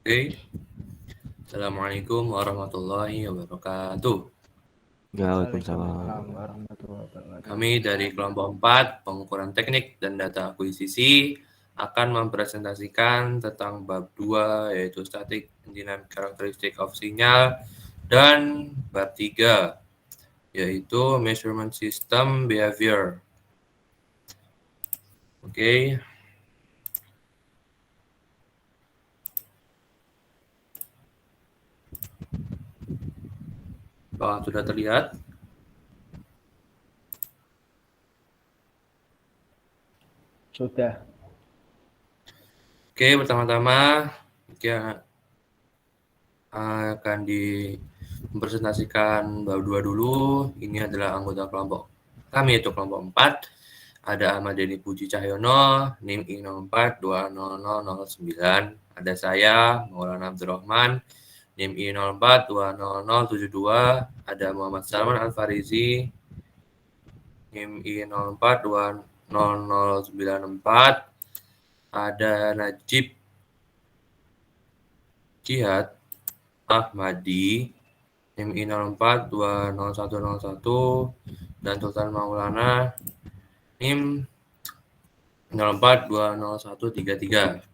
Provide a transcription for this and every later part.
Oke, Assalamualaikum warahmatullahi wabarakatuh. Waalaikumsalam warahmatullahi wabarakatuh. Kami dari kelompok 4, pengukuran teknik dan data akuisisi, akan mempresentasikan tentang bab 2, yaitu static and dynamic characteristic of sinyal, dan bab 3, yaitu measurement system behavior. Oke. Apakah sudah terlihat? Sudah. Oke, pertama-tama kita akan mempresentasikan bab 2 dulu. Ini adalah anggota kelompok kami, yaitu kelompok 4. Ada Ahmad Denny Puji Cahyono, NIM I042009. Ada saya, Maulana Abdurrahman, NIM I042072. Ada Muhammad Salman Al-Farizi, NIM I042094. Ada Najib Jihad Ahmadi, NIM I042011, dan Sultan Maulana, NIM 04201133.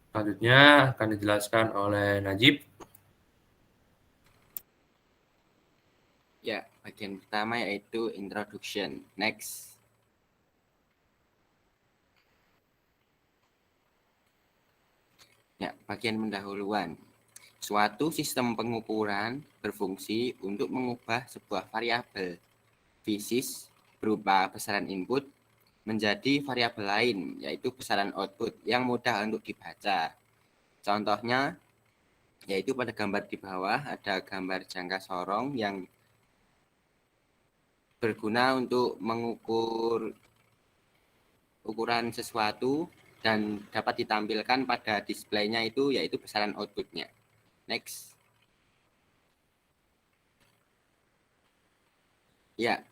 Selanjutnya akan dijelaskan oleh Najib. Ya, bagian pertama yaitu introduction. Next. Ya, bagian pendahuluan. Suatu sistem pengukuran berfungsi untuk mengubah sebuah variabel fisis berupa besaran input menjadi variabel lain, yaitu besaran output yang mudah untuk dibaca. Contohnya, yaitu pada gambar di bawah ada gambar jangka sorong yang berguna untuk mengukur ukuran sesuatu dan dapat ditampilkan pada displaynya itu yaitu besaran outputnya. Next. Ya,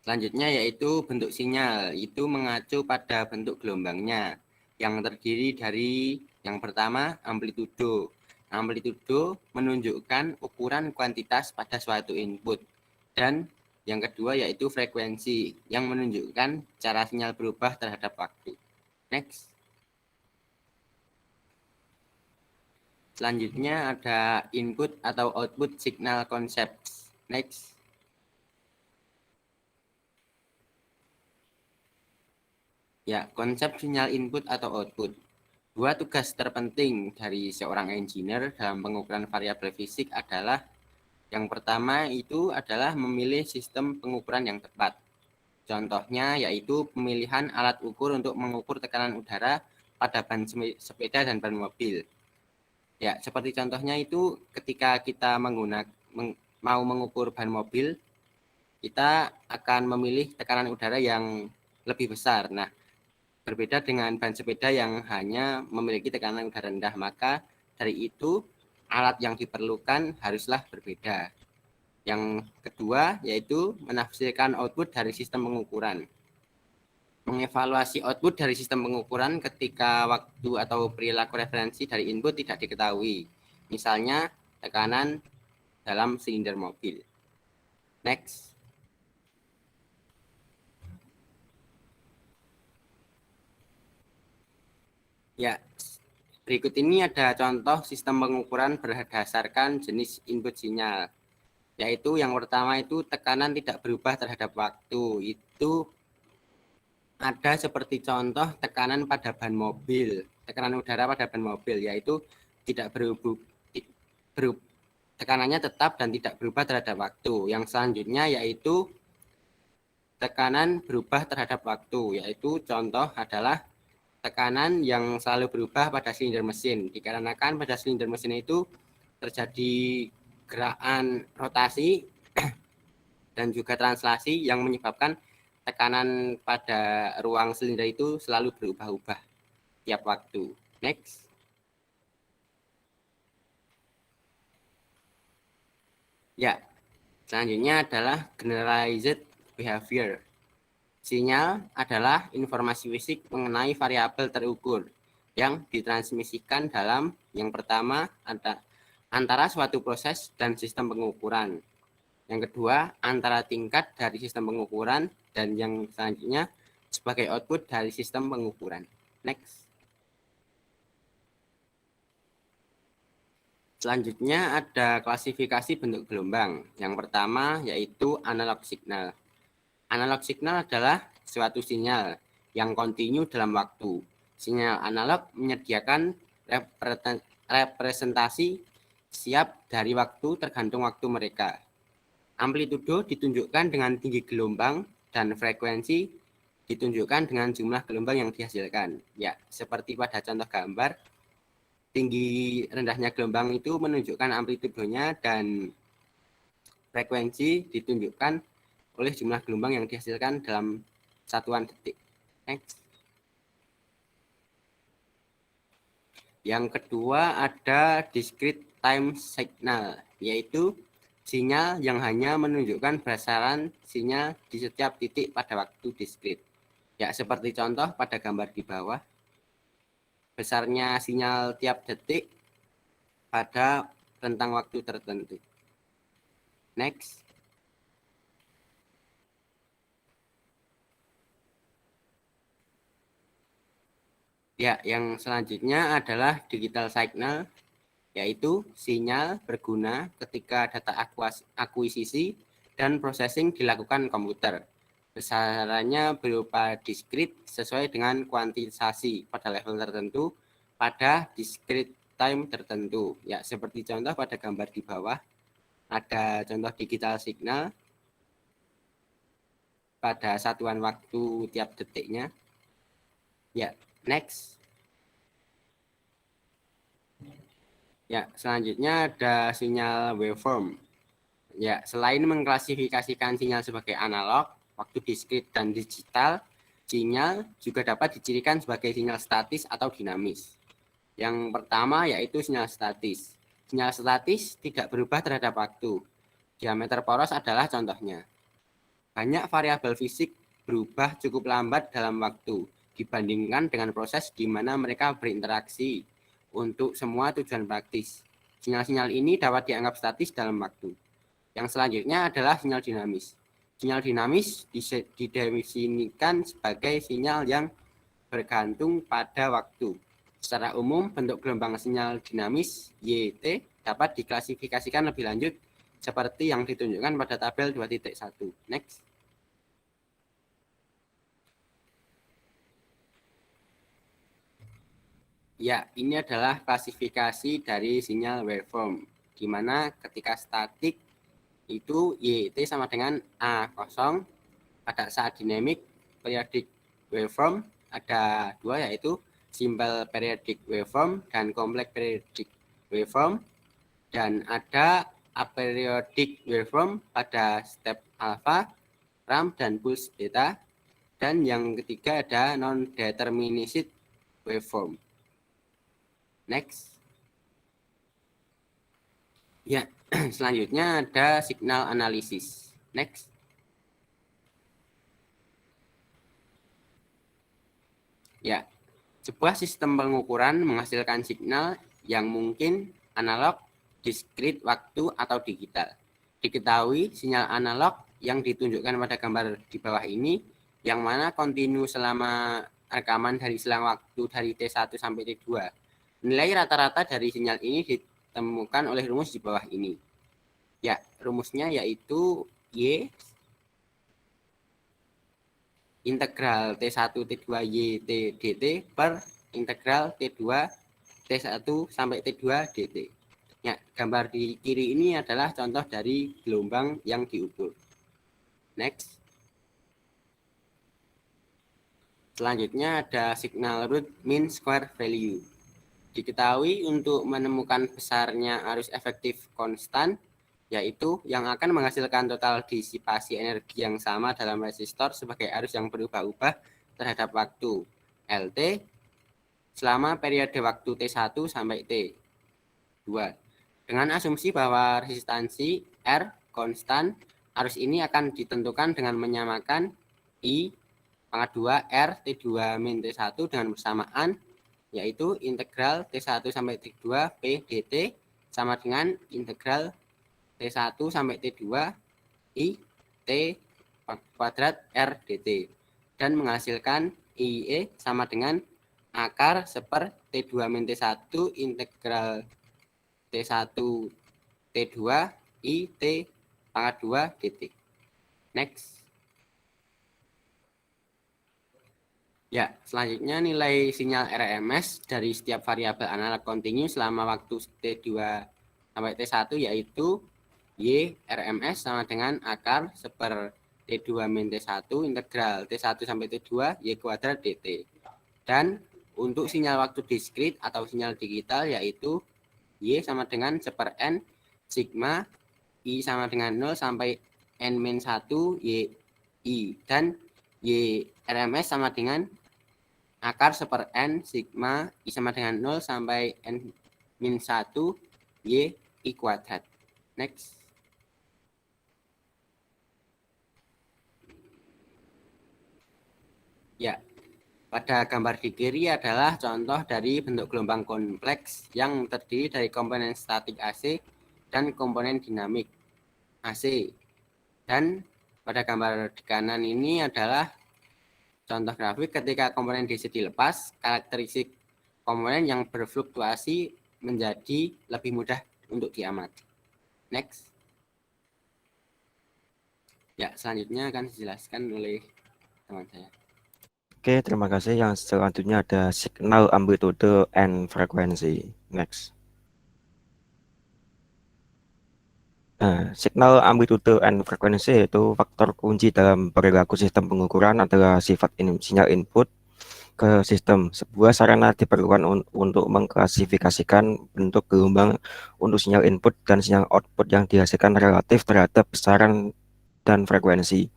selanjutnya yaitu bentuk sinyal. Itu mengacu pada bentuk gelombangnya yang terdiri dari yang pertama amplitudo. Amplitudo menunjukkan ukuran kuantitas pada suatu input. Dan yang kedua yaitu frekuensi yang menunjukkan cara sinyal berubah terhadap waktu. Next. Selanjutnya ada input atau output signal concepts. Next. Ya, konsep sinyal input atau output. Dua tugas terpenting dari seorang engineer dalam pengukuran variabel fisik adalah yang pertama itu adalah memilih sistem pengukuran yang tepat. Contohnya yaitu pemilihan alat ukur untuk mengukur tekanan udara pada ban sepeda dan ban mobil. Ya, seperti contohnya itu ketika kita mau mengukur ban mobil, kita akan memilih tekanan udara yang lebih besar. Nah, berbeda dengan ban sepeda yang hanya memiliki tekanan udara rendah, maka dari itu alat yang diperlukan haruslah berbeda. Yang kedua yaitu menafsirkan output dari sistem pengukuran. Mengevaluasi output dari sistem pengukuran ketika waktu atau perilaku referensi dari input tidak diketahui. Misalnya tekanan dalam silinder mobil. Next. Ya, berikut ini ada contoh sistem pengukuran berdasarkan jenis input sinyal. Yaitu yang pertama itu tekanan tidak berubah terhadap waktu. Itu ada seperti contoh tekanan pada ban mobil, tekanan udara pada ban mobil, yaitu tidak tekanannya tetap dan tidak berubah terhadap waktu. Yang selanjutnya yaitu tekanan berubah terhadap waktu, yaitu contoh adalah tekanan yang selalu berubah pada silinder mesin, dikarenakan pada silinder mesin itu terjadi gerakan rotasi dan juga translasi yang menyebabkan tekanan pada ruang silinder itu selalu berubah-ubah tiap waktu. Next. Ya, selanjutnya adalah generalized behavior. Sinyal adalah informasi fisik mengenai variabel terukur. yang ditransmisikan dalam yang pertama antara suatu proses dan sistem pengukuran. Yang kedua, antara tingkat dari sistem pengukuran, dan yang selanjutnya sebagai output dari sistem pengukuran. Next. Selanjutnya ada klasifikasi bentuk gelombang. Yang pertama yaitu analog signal. Analog signal adalah suatu sinyal yang kontinu dalam waktu. Sinyal analog menyediakan representasi siap dari waktu tergantung waktu mereka. Amplitudo ditunjukkan dengan tinggi gelombang dan frekuensi ditunjukkan dengan jumlah gelombang yang dihasilkan. Ya, seperti pada contoh gambar, tinggi rendahnya gelombang itu menunjukkan amplitudonya dan frekuensi ditunjukkan oleh jumlah gelombang yang dihasilkan dalam satuan detik. Next. Yang kedua ada discrete time signal, yaitu sinyal yang hanya menunjukkan besaran sinyal di setiap titik pada waktu diskrit. Ya, seperti contoh pada gambar di bawah. Besarnya sinyal tiap detik pada rentang waktu tertentu. Next. Ya, yang selanjutnya adalah digital signal, yaitu sinyal berguna ketika data akuisisi dan processing dilakukan komputer. Besarannya berupa diskrit sesuai dengan kuantitasasi pada level tertentu pada discrete time tertentu. Ya, seperti contoh pada gambar di bawah, ada contoh digital signal pada satuan waktu tiap detiknya. Ya, next. Ya, selanjutnya ada sinyal waveform. Ya, selain mengklasifikasikan sinyal sebagai analog, waktu diskrit dan digital, sinyal juga dapat dicirikan sebagai sinyal statis atau dinamis. Yang pertama yaitu sinyal statis. Sinyal statis tidak berubah terhadap waktu. Diameter poros adalah contohnya. Banyak variabel fisik berubah cukup lambat dalam waktu dibandingkan dengan proses di mana mereka berinteraksi untuk semua tujuan praktis. Sinyal-sinyal ini dapat dianggap statis dalam waktu. Yang selanjutnya adalah sinyal dinamis. Sinyal dinamis didefinisikan sebagai sinyal yang bergantung pada waktu. Secara umum, bentuk gelombang sinyal dinamis YT dapat diklasifikasikan lebih lanjut seperti yang ditunjukkan pada tabel 2.1. Next. Ya, ini adalah klasifikasi dari sinyal waveform, di mana ketika statik itu YT sama dengan A0. Pada saat dinamik periodic waveform ada dua, yaitu simple periodic waveform dan complex periodic waveform, dan ada aperiodic waveform pada step alpha, ramp, dan pulse beta, dan yang ketiga ada non-deterministic waveform. Next. Ya, selanjutnya ada signal analisis. Next. Ya, sebuah sistem pengukuran menghasilkan signal yang mungkin analog, diskrit, waktu, atau digital. Diketahui sinyal analog yang ditunjukkan pada gambar di bawah ini, yang mana kontinu selama rekaman dari selang waktu dari T1 sampai T2. Nilai rata-rata dari sinyal ini ditemukan oleh rumus di bawah ini. Ya, rumusnya yaitu Y integral T1 T2 Y T dt per integral T2 T1 sampai T2 dt. Ya, gambar di kiri ini adalah contoh dari gelombang yang diukur. Next. Selanjutnya ada signal root mean square value. Diketahui untuk menemukan besarnya arus efektif konstan, yaitu yang akan menghasilkan total disipasi energi yang sama dalam resistor sebagai arus yang berubah-ubah terhadap waktu LT selama periode waktu T1 sampai T2. Dengan asumsi bahwa resistansi R konstan, arus ini akan ditentukan dengan menyamakan I pangkat 2 R T2 min T1 dengan bersamaan yaitu integral T1 sampai T2 P dt sama dengan integral T1 sampai T2 I T kuadrat R dt. Dan menghasilkan IE sama dengan akar seper T2 min T1 integral T1 T2 I T pangkat 2 dt. Next. Ya, selanjutnya nilai sinyal RMS dari setiap variabel analog kontinu selama waktu T2 sampai T1 yaitu Y RMS sama dengan akar seper T2 min T1 integral T1 sampai T2 Y kuadrat dt. Dan untuk sinyal waktu diskrit atau sinyal digital yaitu Y sama dengan seper N sigma I sama dengan 0 sampai N-1 Y I. Dan Y RMS sama dengan akar seper N sigma I sama dengan 0 sampai N-1 Y I kuadrat. Next. Ya, pada gambar di kiri adalah contoh dari bentuk gelombang kompleks yang terdiri dari komponen statik AC dan komponen dinamik AC. Dan pada gambar di kanan ini adalah contoh grafik ketika komponen DC dilepas, karakteristik komponen yang berfluktuasi menjadi lebih mudah untuk diamati. Next. Ya, selanjutnya akan dijelaskan oleh teman saya. Oke, terima kasih. Yang selanjutnya ada signal amplitude and frequency. Next. Nah, signal amplitude and frequency itu faktor kunci dalam perilaku sistem pengukuran adalah sifat sinyal input ke sistem. Sebuah sarana diperlukan untuk mengklasifikasikan bentuk gelombang untuk sinyal input dan sinyal output yang dihasilkan relatif terhadap besaran dan frekuensi.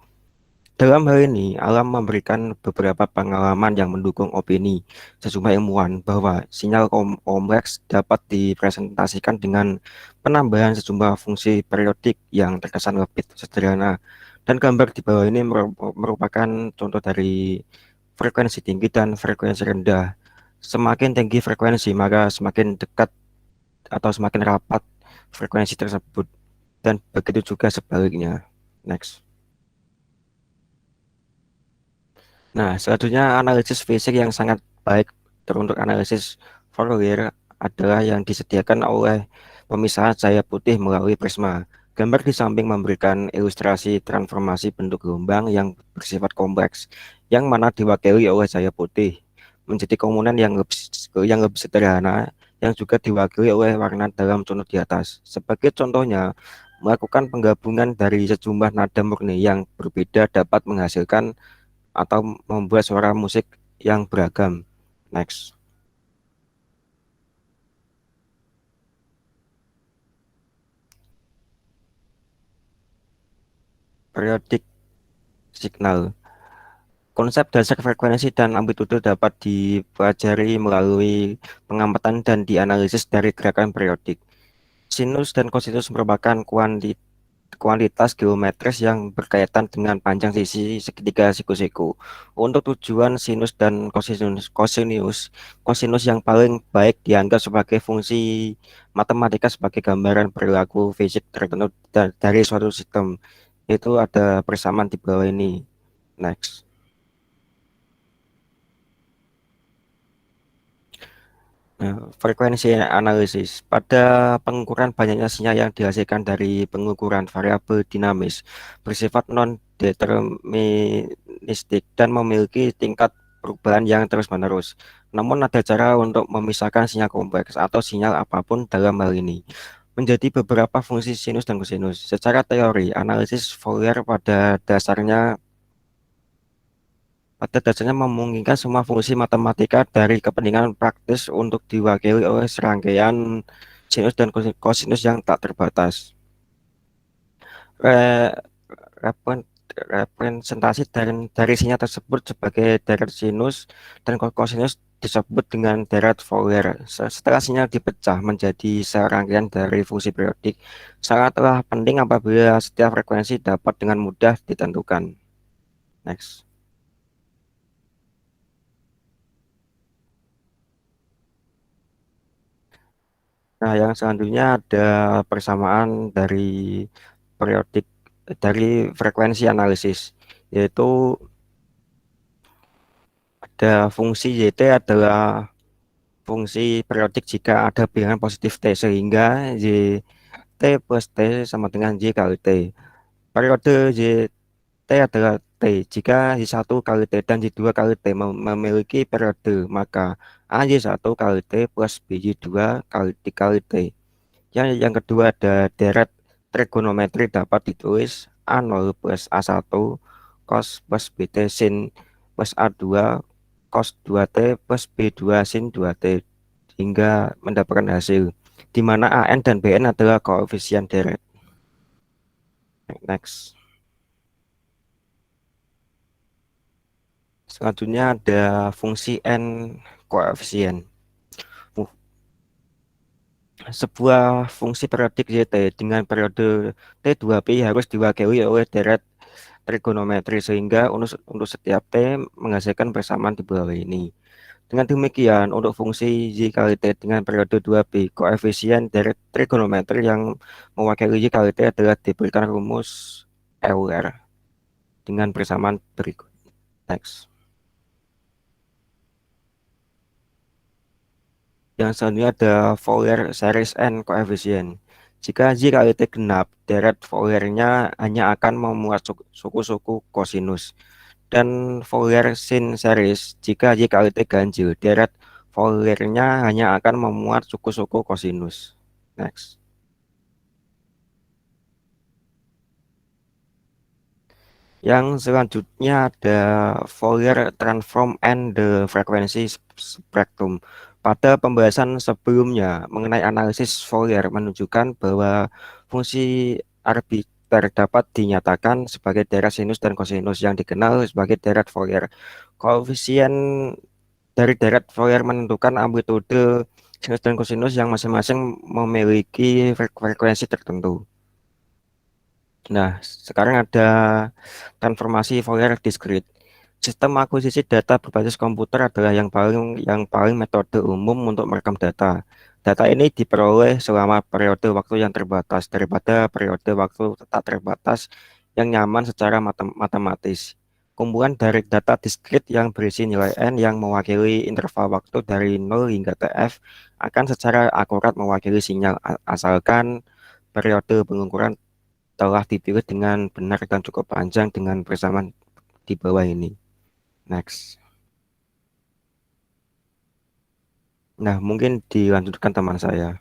Dalam hal ini, alam memberikan beberapa pengalaman yang mendukung opini sejumlah ilmuwan bahwa sinyal kompleks dapat dipresentasikan dengan penambahan sejumlah fungsi periodik yang terkesan lebih sederhana. Dan gambar di bawah ini merupakan contoh dari frekuensi tinggi dan frekuensi rendah. Semakin tinggi frekuensi, maka semakin dekat atau semakin rapat frekuensi tersebut. Dan begitu juga sebaliknya. Next. Nah, selanjutnya analisis fisik yang sangat baik teruntuk analisis Fourier adalah yang disediakan oleh pemisahan cahaya putih melalui prisma. Gambar di samping memberikan ilustrasi transformasi bentuk gelombang yang bersifat kompleks, yang mana diwakili oleh cahaya putih, menjadi komponen yang lebih sederhana, yang juga diwakili oleh warna dalam contoh di atas. Sebagai contohnya, melakukan penggabungan dari sejumlah nada murni yang berbeda dapat menghasilkan atau membuat suara musik yang beragam. Next. Periodic signal. Konsep dasar frekuensi dan amplitude dapat dipelajari melalui pengamatan dan dianalisis dari gerakan periodik. Sinus dan kosinus merupakan kuantitas geometris yang berkaitan dengan panjang sisi segitiga siku-siku. Untuk tujuan sinus dan kosinus yang paling baik dianggap sebagai fungsi matematika sebagai gambaran perilaku fisik tertentu dari suatu sistem. Itu ada persamaan di bawah ini. Next. Nah, frekuensi analisis. Pada pengukuran banyaknya sinyal yang dihasilkan dari pengukuran variabel dinamis bersifat non-deterministik dan memiliki tingkat perubahan yang terus-menerus. Namun ada cara untuk memisahkan sinyal kompleks atau sinyal apapun dalam hal ini menjadi beberapa fungsi sinus dan kosinus. Secara teori, analisis Fourier pada dasarnya memungkinkan semua fungsi matematika dari kepentingan praktis untuk diwakili oleh serangkaian sinus dan kosinus yang tak terbatas. Representasi dari sinyal tersebut sebagai deret sinus dan kosinus disebut dengan deret Fourier. Setelah sinyal dipecah menjadi serangkaian dari fungsi periodik, sangatlah penting apabila setiap frekuensi dapat dengan mudah ditentukan. Next. Nah, yang selanjutnya ada persamaan dari frekuensi analisis, yaitu ada fungsi YT adalah fungsi periodik jika ada bilangan positif T, sehingga YT plus T sama dengan Y kali T. Periode YT adalah T. Jika Y1 kali T dan Y2 kali T memiliki periode, maka AY1 kali T plus BY2 kali T. Yang kedua ada deret trigonometri dapat ditulis A0 plus A1 cos plus BT sin plus A2 cos 2T plus B2 sin 2T hingga mendapatkan hasil, di mana AN dan BN adalah koefisien deret. Next. Selanjutnya ada fungsi N koefisien. Sebuah fungsi periodik YT dengan periode T2Pi harus diwakili oleh deret trigonometri, sehingga untuk setiap T menghasilkan persamaan di bawah ini. Dengan demikian, untuk fungsi Y kali T dengan periode 2Pi, koefisien dari trigonometri yang mewakili Y kali T adalah diberikan rumus Euler dengan persamaan berikut. Next. Yang selanjutnya ada Fourier series N koefisien. Jika Y kali T genap, deret Fouriernya hanya akan memuat suku-suku kosinus. Dan Fourier sin series, jika Y kali T ganjil, deret Fouriernya hanya akan memuat suku-suku kosinus. Next. Yang selanjutnya ada Fourier transform and the frequency spectrum. Pada pembahasan sebelumnya mengenai analisis Fourier menunjukkan bahwa fungsi arbiter dapat dinyatakan sebagai deret sinus dan kosinus yang dikenal sebagai deret Fourier. Koefisien dari deret Fourier menentukan amplitude sinus dan kosinus yang masing-masing memiliki frekuensi tertentu. Nah, sekarang ada transformasi Fourier discrete. Sistem akuisisi data berbasis komputer adalah yang paling metode umum untuk merekam data. Data ini diperoleh selama periode waktu yang terbatas daripada periode waktu tak terbatas yang nyaman secara matematis. Kumpulan dari data discrete yang berisi nilai n yang mewakili interval waktu dari 0 hingga TF akan secara akurat mewakili sinyal, asalkan periode pengukuran telah dipilih dengan benar dan cukup panjang dengan persamaan di bawah ini. Next. Nah, mungkin dilanjutkan teman saya.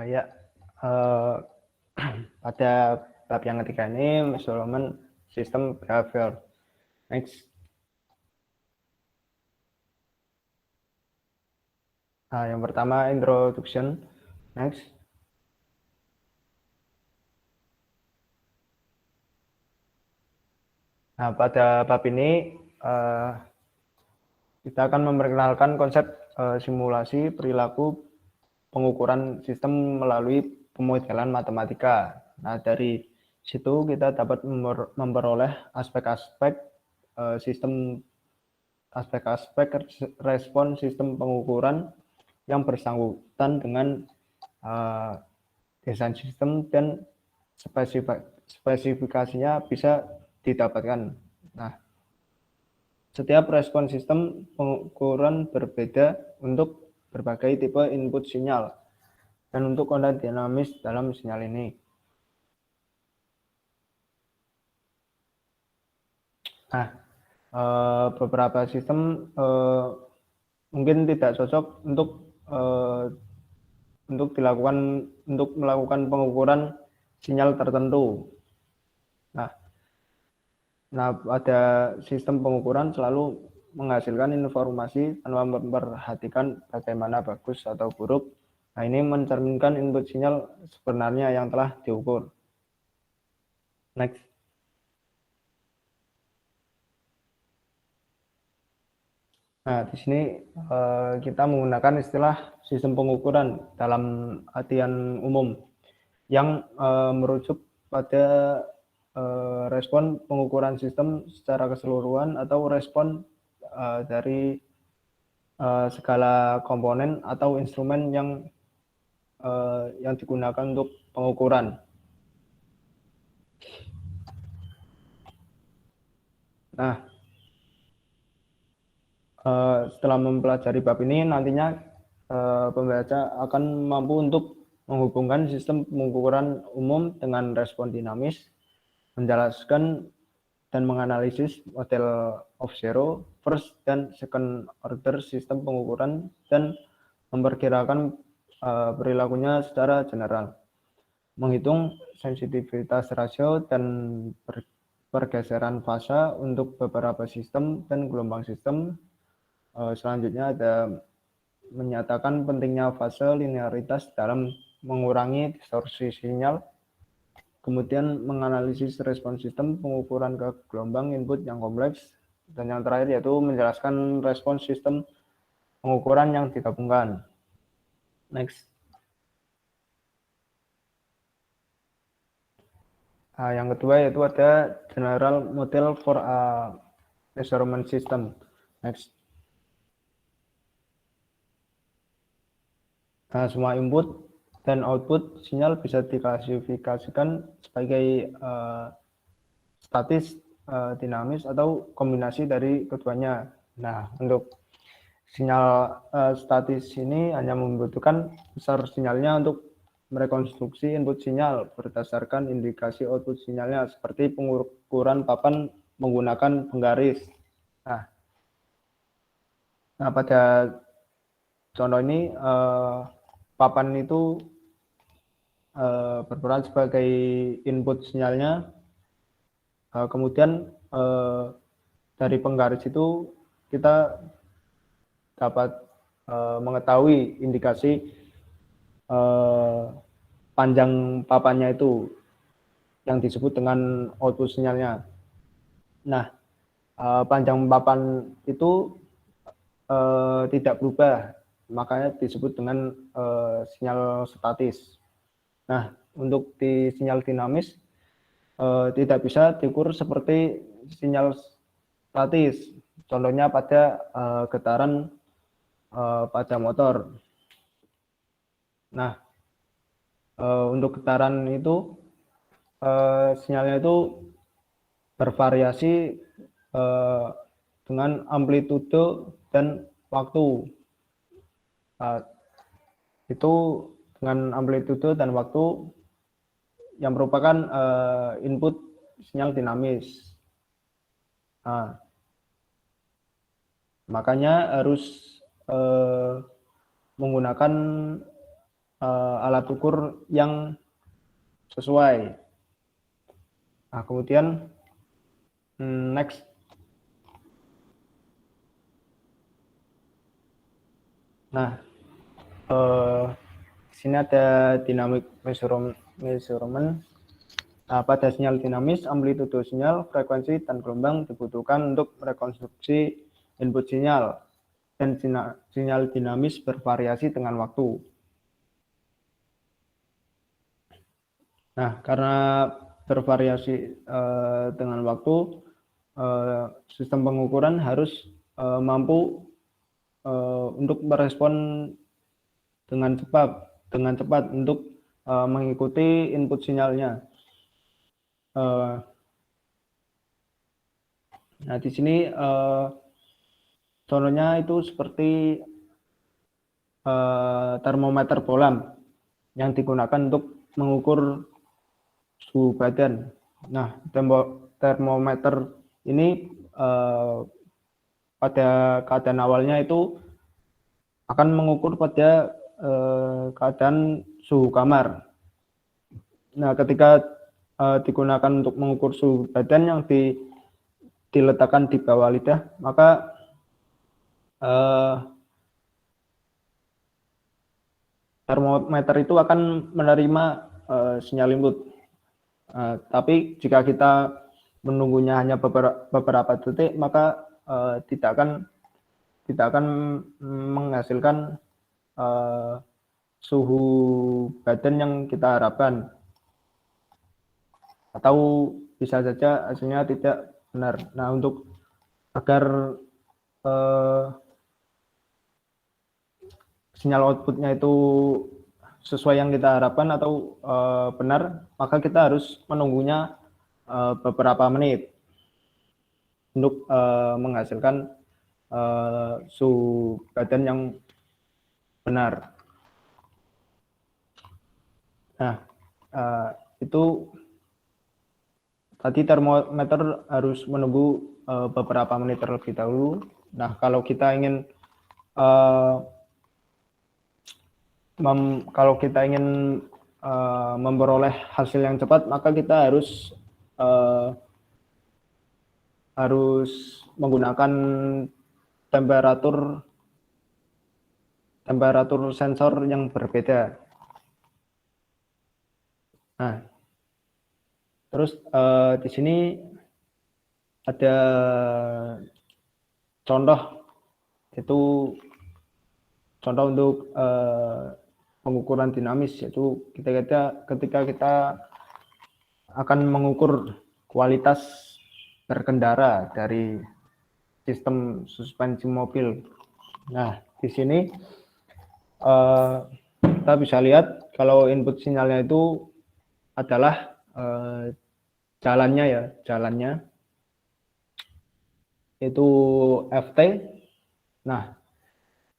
Ya, pada bab yang ketiga ini measurement system behavior. Next. Nah, yang pertama introduction. Next. Nah, pada bab ini kita akan memperkenalkan konsep simulasi perilaku pengukuran sistem melalui pemodelan matematika. Nah, dari situ kita dapat memperoleh aspek-aspek respon sistem pengukuran yang bersangkutan dengan desain sistem dan spesifikasinya bisa didapatkan. Nah, setiap respon sistem pengukuran berbeda untuk berbagai tipe input sinyal dan untuk konten dinamis dalam sinyal ini. Nah, beberapa sistem mungkin tidak cocok untuk melakukan pengukuran sinyal tertentu. Nah, pada sistem pengukuran selalu menghasilkan informasi tanpa memperhatikan bagaimana bagus atau buruk. Nah, ini mencerminkan input sinyal sebenarnya yang telah diukur. Next. Nah, di sini kita menggunakan istilah sistem pengukuran dalam artian umum yang merujuk pada respon pengukuran sistem secara keseluruhan atau respon dari segala komponen atau instrumen yang digunakan untuk pengukuran. Nah, setelah mempelajari bab ini, nantinya pembaca akan mampu untuk menghubungkan sistem pengukuran umum dengan respon dinamis, menjelaskan dan menganalisis model of zero, first dan second order sistem pengukuran, dan memperkirakan perilakunya secara general, menghitung sensitivitas rasio dan pergeseran fase untuk beberapa sistem dan gelombang sistem. Selanjutnya ada menyatakan pentingnya fase linearitas dalam mengurangi distorsi sinyal. Kemudian menganalisis respon sistem pengukuran ke gelombang input yang kompleks. Dan yang terakhir yaitu menjelaskan respon sistem pengukuran yang digabungkan. Next. Yang kedua yaitu ada general model for a measurement system. Next. Semua input dan output sinyal bisa diklasifikasikan sebagai statis, dinamis, atau kombinasi dari keduanya. Nah, untuk sinyal statis ini hanya membutuhkan besar sinyalnya untuk merekonstruksi input sinyal berdasarkan indikasi output sinyalnya, seperti pengukuran papan menggunakan penggaris. Nah pada contoh ini papan itu berperan sebagai input sinyalnya, kemudian dari penggaris itu kita dapat mengetahui indikasi panjang papannya itu yang disebut dengan output sinyalnya. Nah, panjang papan itu tidak berubah, makanya disebut dengan sinyal statis. Nah, untuk di sinyal dinamis tidak bisa diukur seperti sinyal statis. Contohnya pada getaran pada motor. Nah, untuk getaran itu sinyalnya itu bervariasi dengan amplitude dan waktu. Itu dengan amplitude dan waktu yang merupakan input sinyal dinamis. Makanya harus menggunakan alat ukur yang sesuai. Nah, kemudian next. Nah, di sini ada dynamic measurement. Pada sinyal dinamis, amplitude sinyal, frekuensi, dan gelombang dibutuhkan untuk merekonstruksi input sinyal, dan sinyal dinamis bervariasi dengan waktu. Nah, karena bervariasi dengan waktu, sistem pengukuran harus mampu untuk merespon dengan cepat untuk mengikuti input sinyalnya. Nah, di sini contohnya itu seperti termometer bohlam yang digunakan untuk mengukur suhu badan. Nah, termometer ini pada keadaan awalnya itu akan mengukur pada keadaan suhu kamar. Nah, ketika digunakan untuk mengukur suhu badan yang diletakkan di bawah lidah, maka termometer itu akan menerima sinyal input. Tapi jika kita menunggunya hanya beberapa detik, maka tidak akan menghasilkan suhu badan yang kita harapkan. atau bisa saja hasilnya tidak benar. Nah, untuk agar sinyal outputnya itu sesuai yang kita harapkan atau benar, maka kita harus menunggunya beberapa menit untuk menghasilkan suhu badan yang benar. Nah, itu tadi termometer harus menunggu beberapa menit terlebih dahulu. Nah, kalau kita ingin memperoleh hasil yang cepat, maka kita harus menggunakan temperatur sensor yang berbeda. Nah, terus di sini ada contoh, itu contoh untuk pengukuran dinamis, yaitu ketika kita akan mengukur kualitas berkendara dari sistem suspensi mobil. Nah, di sini kita bisa lihat kalau input sinyalnya itu adalah jalannya itu FT. Nah,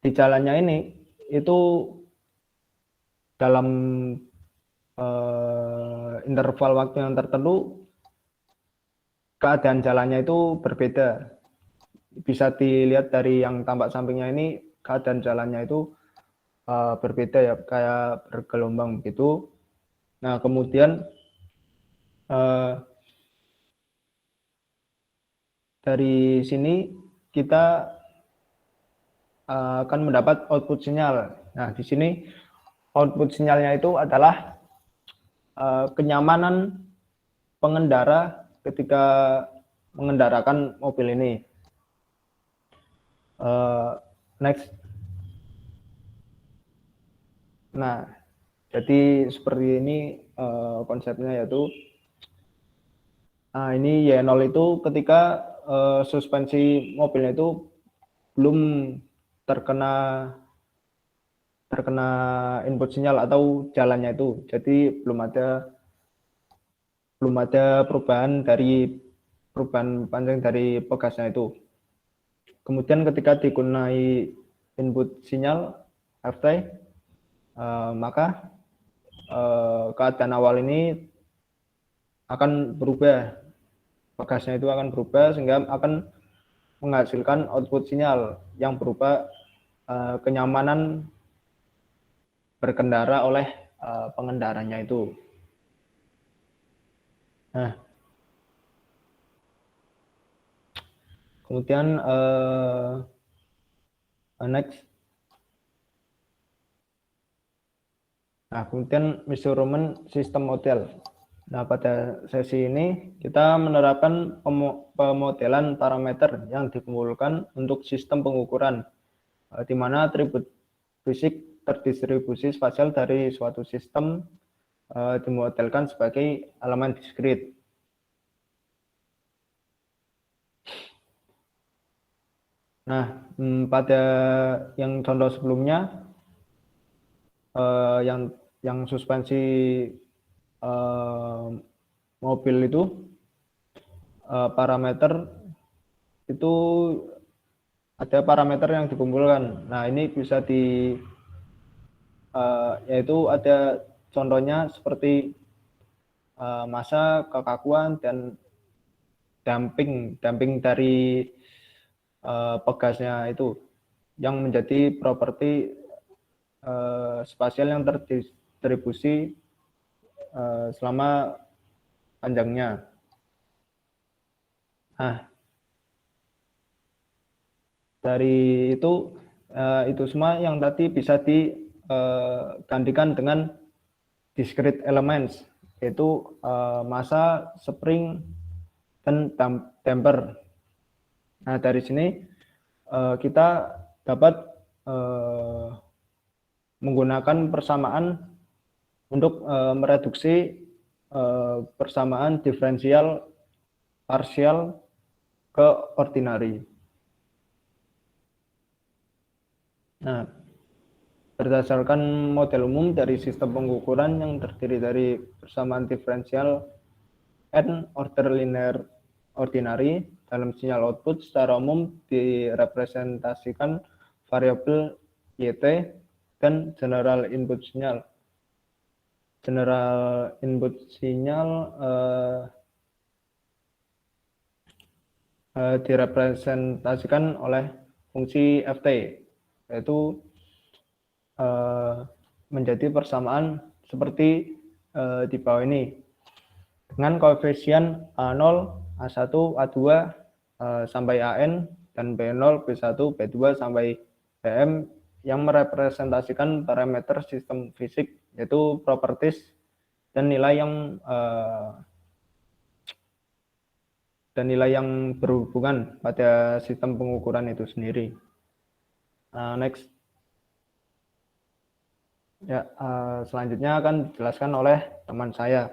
di jalannya ini itu dalam interval waktu yang tertentu keadaan jalannya itu berbeda. Bisa dilihat dari yang tampak sampingnya ini, keadaan jalannya itu berbeda ya, kayak bergelombang begitu. Nah, kemudian dari sini kita akan mendapat output sinyal. Nah, di sini output sinyalnya itu adalah kenyamanan pengendara ketika mengendarakan mobil ini. Next. Nah, jadi seperti ini konsepnya, yaitu ini Y0 itu ketika suspensi mobilnya itu belum terkena input sinyal atau jalannya itu, jadi belum ada perubahan panjang dari pegasnya itu. Kemudian ketika digunai input sinyal FT, maka keadaan awal ini akan berubah, pegasnya itu akan berubah sehingga akan menghasilkan output sinyal yang berupa kenyamanan berkendara oleh pengendaranya itu. Nah, kemudian next. Nah, kemudian measurement sistem model. Nah, pada sesi ini kita menerapkan pemodelan parameter yang dikumpulkan untuk sistem pengukuran, di mana atribut fisik terdistribusi spasial dari suatu sistem dimodelkan sebagai elemen diskrit. Nah, pada yang contoh sebelumnya, yang suspensi mobil itu parameter itu ada parameter yang dikumpulkan. Nah, ini bisa yaitu ada contohnya seperti massa, kekakuan, dan damping dari pegasnya itu, yang menjadi properti spasial yang terdistribusi selama panjangnya. Nah, dari itu semua yang tadi bisa digantikan dengan discrete elements, yaitu massa, spring, dan damper. Nah, dari sini kita dapat menggunakan persamaan untuk mereduksi persamaan diferensial parsial ke ordinari. Nah, berdasarkan model umum dari sistem pengukuran yang terdiri dari persamaan diferensial n order linear ordinary, dalam sinyal output secara umum direpresentasikan variabel yt dan general input sinyal. General input sinyal direpresentasikan oleh fungsi ft, yaitu menjadi persamaan seperti di bawah ini dengan koefisien A0, A1, A2 sampai AN dan B0, B1, B2 sampai Bm yang merepresentasikan parameter sistem fisik, yaitu properties dan nilai yang berhubungan pada sistem pengukuran itu sendiri. Next. Ya, selanjutnya akan dijelaskan oleh teman saya.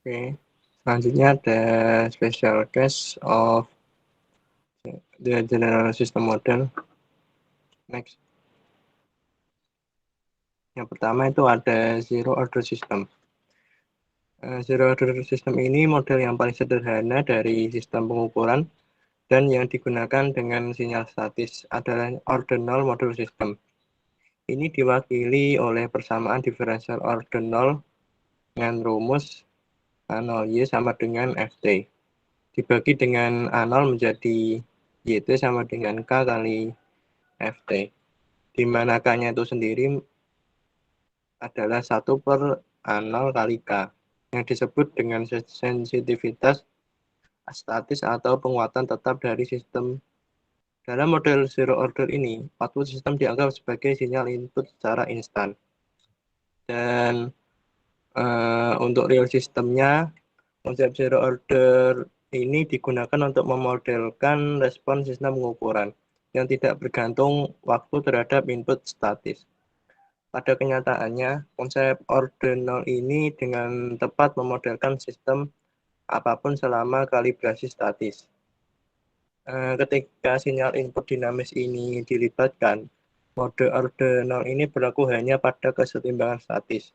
Oke, selanjutnya ada special case of the general system model. Next. Yang pertama itu ada zero order system. Zero order system ini model yang paling sederhana dari sistem pengukuran dan yang digunakan dengan sinyal statis adalah ordinal model system. Ini diwakili oleh persamaan diferensial ordinal dengan rumus A0Y sama dengan Ft. Dibagi dengan A0 menjadi YT sama dengan K kali Ft. Di mana K-nya itu sendiri adalah 1 per A0 kali K, yang disebut dengan sensitivitas statis atau penguatan tetap dari sistem. Dalam model zero order ini, output sistem dianggap sebagai sinyal input secara instan. Dan untuk real sistemnya, konsep zero order ini digunakan untuk memodelkan respon sistem pengukuran yang tidak bergantung waktu terhadap input statis. Pada kenyataannya, konsep ordinal ini dengan tepat memodelkan sistem apapun selama kalibrasi statis. Ketika sinyal input dinamis ini dilibatkan, mode ordinal ini berlaku hanya pada kesetimbangan statis.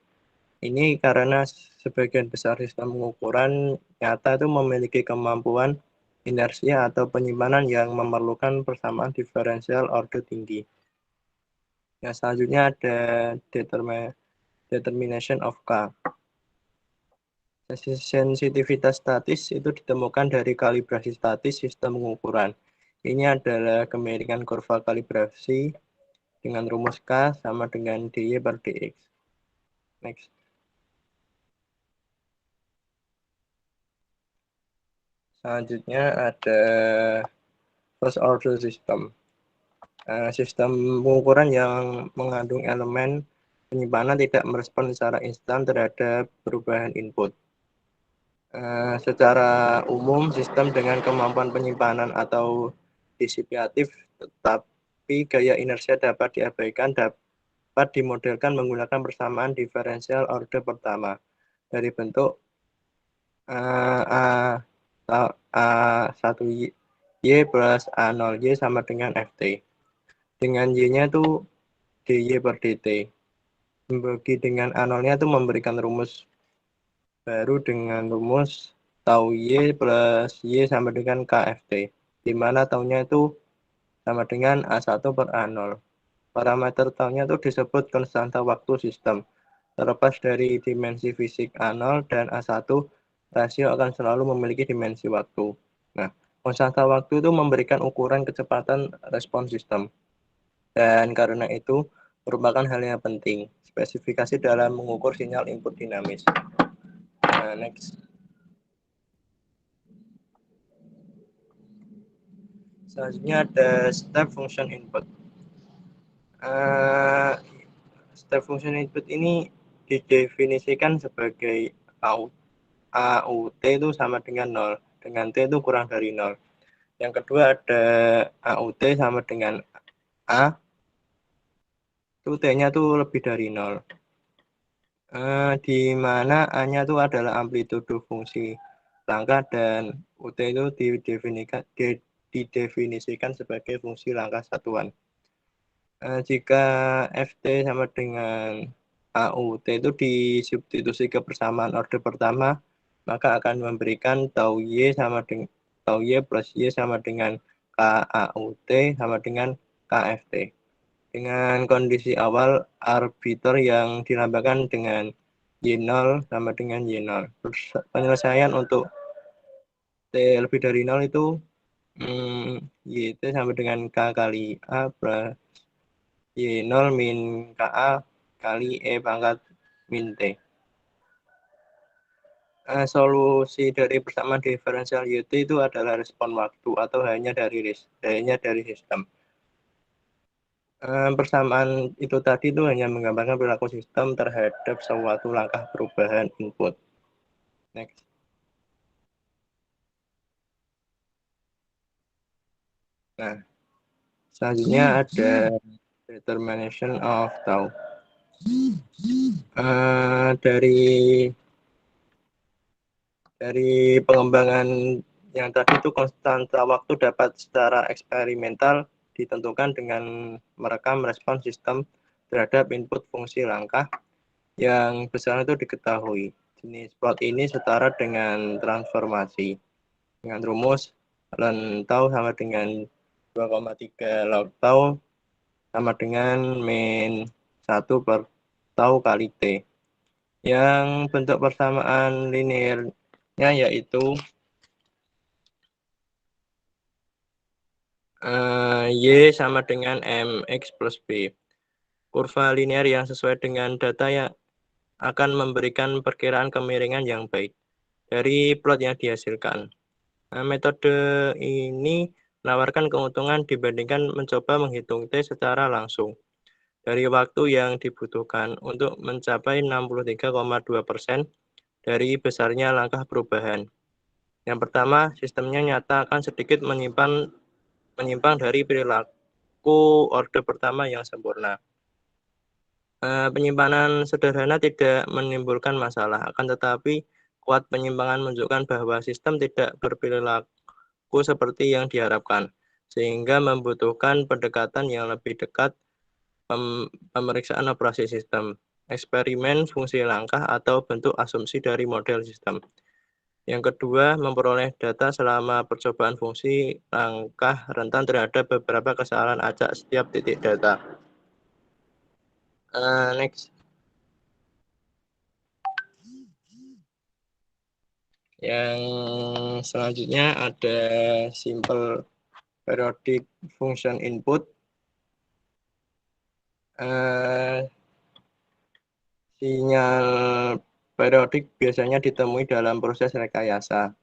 Ini karena sebagian besar sistem pengukuran nyata itu memiliki kemampuan inersia atau penyimpanan yang memerlukan persamaan diferensial order tinggi. Yang selanjutnya ada determination of K. Sensitivitas statis itu ditemukan dari kalibrasi statis sistem pengukuran. Ini adalah kemiringan kurva kalibrasi dengan rumus K sama dengan dy per dx. Next. Selanjutnya ada first order system. Sistem pengukuran yang mengandung elemen penyimpanan tidak merespon secara instan terhadap perubahan input. Secara umum, sistem dengan kemampuan penyimpanan atau disipatif, tetapi gaya inersia dapat diabaikan, dapat dimodelkan menggunakan persamaan diferensial order pertama dari bentuk A1Y plus A0Y sama dengan Ft. Dengan Y-nya itu dy per dt. Dibagi dengan A0-nya itu memberikan rumus baru dengan rumus tau Y plus Y sama dengan KFT, di mana taunya itu sama dengan A1 per A0. Parameter taunya itu disebut konstanta waktu sistem. Terlepas dari dimensi fisik A0 dan A1, rasio akan selalu memiliki dimensi waktu. Nah, konstanta waktu itu memberikan ukuran kecepatan respon sistem. Dan karena itu, merupakan hal yang penting, spesifikasi dalam mengukur sinyal input dinamis. Next. Selanjutnya ada step function input. Step function input ini didefinisikan sebagai AUT itu sama dengan 0, dengan T itu kurang dari 0. Yang kedua ada AUT sama dengan A, itu T-nya itu lebih dari 0. Di mana A-nya itu adalah amplitudo fungsi langkah dan UT itu didefinisikan sebagai fungsi langkah satuan. Jika FT sama dengan AUT itu disubstitusi ke persamaan orde pertama, maka akan memberikan tau Y sama dengan tau Y plus Y sama dengan KAUT sama dengan KFT. Dengan kondisi awal arbiter yang dilambangkan dengan Y0 sama dengan Y0. Penyelesaian untuk T lebih dari 0 itu YT sama dengan K kali A plus Y0 min KA kali E pangkat min T. Solusi dari persamaan diferensial YT itu adalah respon waktu atau hanya dari sistem. Persamaan itu tadi itu hanya menggambarkan perilaku sistem terhadap suatu langkah perubahan input. Next. Nah, selanjutnya ada determination of tau. Dari pengembangan yang tadi itu konstanta waktu dapat secara eksperimental ditentukan dengan merekam respon sistem terhadap input fungsi langkah yang besaran itu diketahui. Jenis plot ini setara dengan transformasi dengan rumus ln tau sama dengan 2,3 log tau sama dengan min 1 per tau kali T. Yang bentuk persamaan linearnya yaitu Y sama dengan MX plus B. Kurva linear yang sesuai dengan data yang akan memberikan perkiraan kemiringan yang baik dari plot yang dihasilkan. Metode ini menawarkan keuntungan dibandingkan mencoba menghitung T secara langsung dari waktu yang dibutuhkan untuk mencapai 63,2% dari besarnya langkah perubahan. Yang pertama, sistemnya nyata akan sedikit menyimpang dari perilaku orde pertama yang sempurna. Penyimpanan sederhana tidak menimbulkan masalah, akan tetapi kuat penyimpangan menunjukkan bahwa sistem tidak berperilaku seperti yang diharapkan, sehingga membutuhkan pendekatan yang lebih dekat pemeriksaan operasi sistem, eksperimen fungsi langkah atau bentuk asumsi dari model sistem. Yang kedua, memperoleh data selama percobaan fungsi langkah rentan terhadap beberapa kesalahan acak setiap titik data. Next. Yang selanjutnya ada simple periodic function input. Sinyal periodik biasanya ditemui dalam proses rekayasa.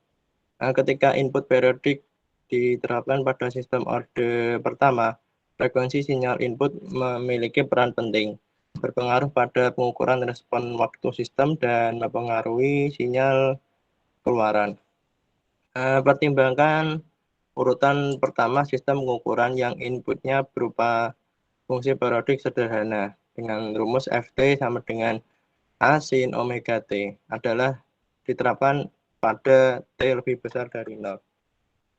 Ketika input periodik diterapkan pada sistem orde pertama, frekuensi sinyal input memiliki peran penting, berpengaruh pada pengukuran respon waktu sistem dan mempengaruhi sinyal keluaran. Pertimbangkan urutan pertama sistem pengukuran yang inputnya berupa fungsi periodik sederhana dengan rumus Ft sama dengan A sin omega T adalah diterapkan pada T lebih besar dari 0.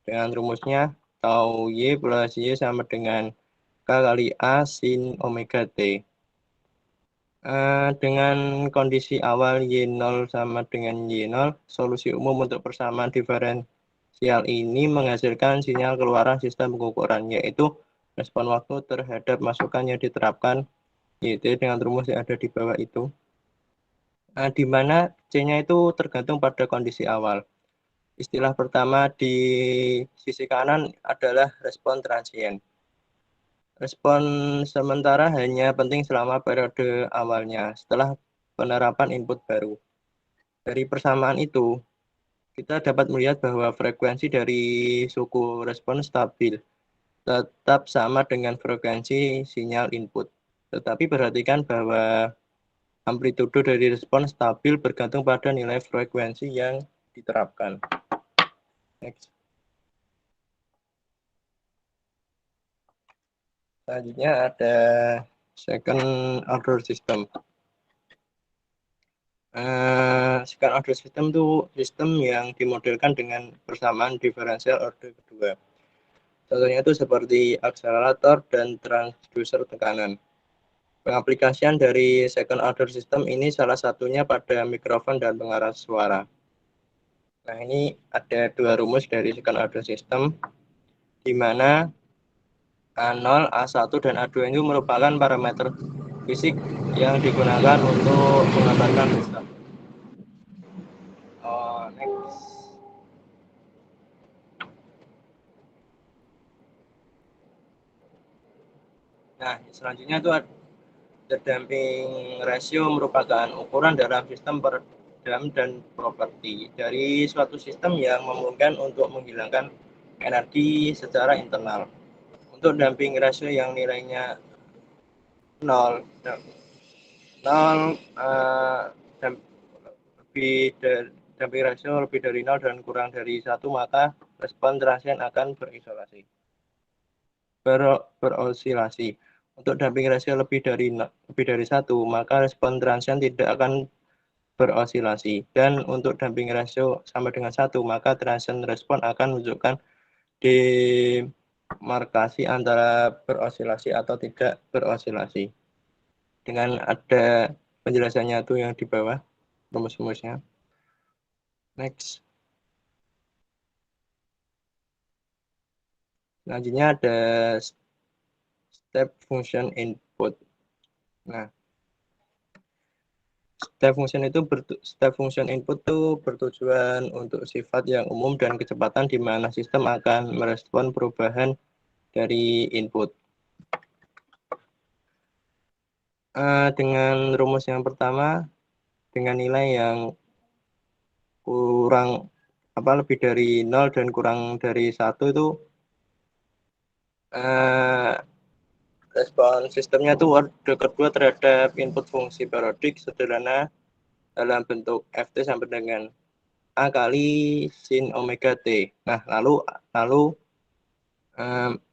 Dengan rumusnya tau Y plus Y sama dengan K kali A sin omega T. Dengan kondisi awal Y0 sama dengan Y0, solusi umum untuk persamaan diferensial ini menghasilkan sinyal keluaran sistem pengukuran, yaitu respon waktu terhadap masukan yang diterapkan, YT dengan rumus yang ada di bawah itu. Di mana C-nya itu tergantung pada kondisi awal. Istilah pertama di sisi kanan adalah respon transient. Respon sementara hanya penting selama periode awalnya setelah penerapan input baru. Dari persamaan itu, kita dapat melihat bahwa frekuensi dari suku respon stabil tetap sama dengan frekuensi sinyal input. Tetapi perhatikan bahwa amplitudo dari respon stabil bergantung pada nilai frekuensi yang diterapkan. Next. Selanjutnya ada second order system. Second order system itu sistem yang dimodelkan dengan persamaan diferensial order kedua. Contohnya itu seperti akselerator dan transducer tekanan. Pengaplikasian dari second order system ini salah satunya pada mikrofon dan pengarah suara. Nah, ini ada dua rumus dari second order system, di mana A0, A1, dan A2 itu merupakan parameter fisik yang digunakan untuk menggambarkan sistem. Next. Nah, selanjutnya itu ada damping ratio, merupakan ukuran dalam sistem peredam dan properti dari suatu sistem yang memungkinkan untuk menghilangkan energi secara internal. Untuk damping ratio yang nilainya 0, damping rasio lebih dari 0 dan kurang dari 1, maka respon transien akan berosilasi. Untuk damping rasio lebih dari 1, maka respon transien tidak akan berosilasi. Dan untuk damping rasio sama dengan 1, maka transien respon akan menunjukkan demarkasi antara berosilasi atau tidak berosilasi. Dengan ada penjelasannya itu yang di bawah, rumus-rumusnya. Next. Selanjutnya ada step function input. Nah, step function input itu bertujuan untuk sifat yang umum dan kecepatan di mana sistem akan merespon perubahan dari input. Dengan rumus yang pertama, dengan nilai yang lebih dari 0 dan kurang dari 1 itu respon sistemnya itu order kedua terhadap input fungsi periodik sederhana dalam bentuk Ft sampai dengan A kali sin omega T. Nah, lalu